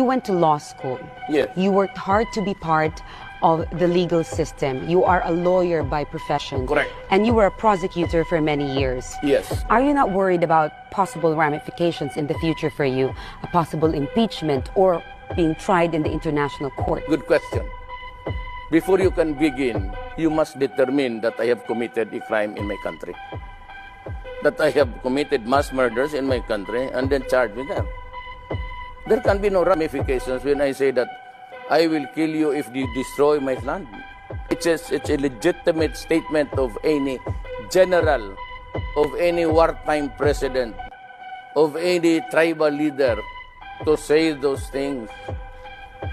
went to law school. Yes. You worked hard to be part of the legal system. You are a lawyer by profession. Correct. And you were a prosecutor for many years. Yes. Are you not worried about possible ramifications in the future for you? A possible impeachment or being tried in the international court? Good question. Before you can begin, you must determine that I have committed a crime in my country. That I have committed mass murders in my country and then charged with that. There can be no ramifications when I say that I will kill you if you destroy my land. It's a legitimate statement of any general, of any wartime president, of any tribal leader to say those things.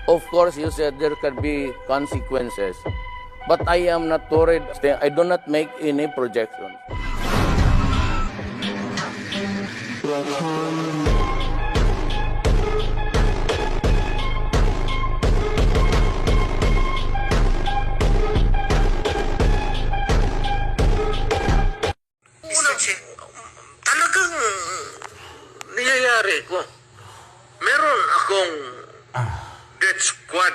Of course, you said there can be consequences, but I am not worried. I do not make any projections. Talagang niyayari ko. Meron akong death squad.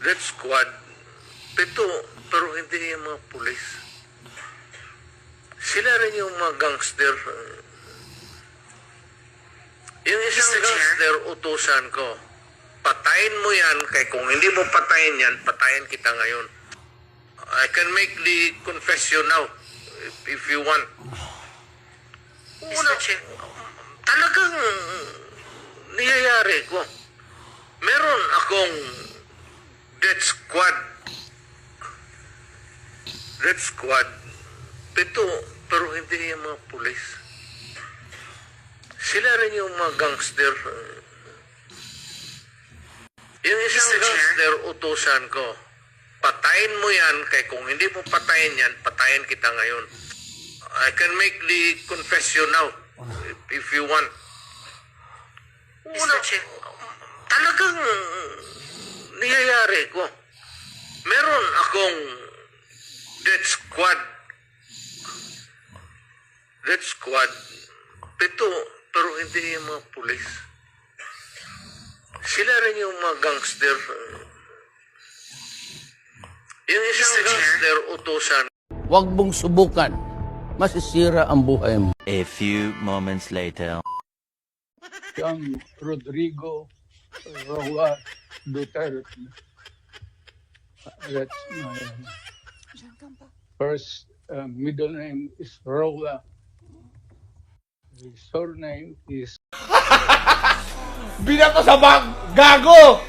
Death squad. Pero hindi yung mga pulis. Sila rin yung mga gangster. Yung isang gangster, utusan ko. Patayin mo yan, kaya kung hindi mo patayin yan, patayin kita ngayon. I can make the confession now, if you want. Una, talagang niyayari ko. Meron akong death squad. Death squad. Pero hindi yung mga pulis. Sila rin yung mga gangster. Yung isang gangster, utusan ko. Patayin mo yan, kaya kung hindi mo patayin yan, patayin kita ngayon. I can make the confession now, if you want. Una, talagang niyayari ko. Meron akong death squad. Death squad. Pero hindi yung mga pulis. Sila rin yung mga gangster. Yung isang gangster, utusan. Huwag mong subukan. Masisira ang buhay mo. A few moments later. Young Rodrigo Roa Duterte. That's my first middle name is Roa. The surname is Binato sa bag! Gago!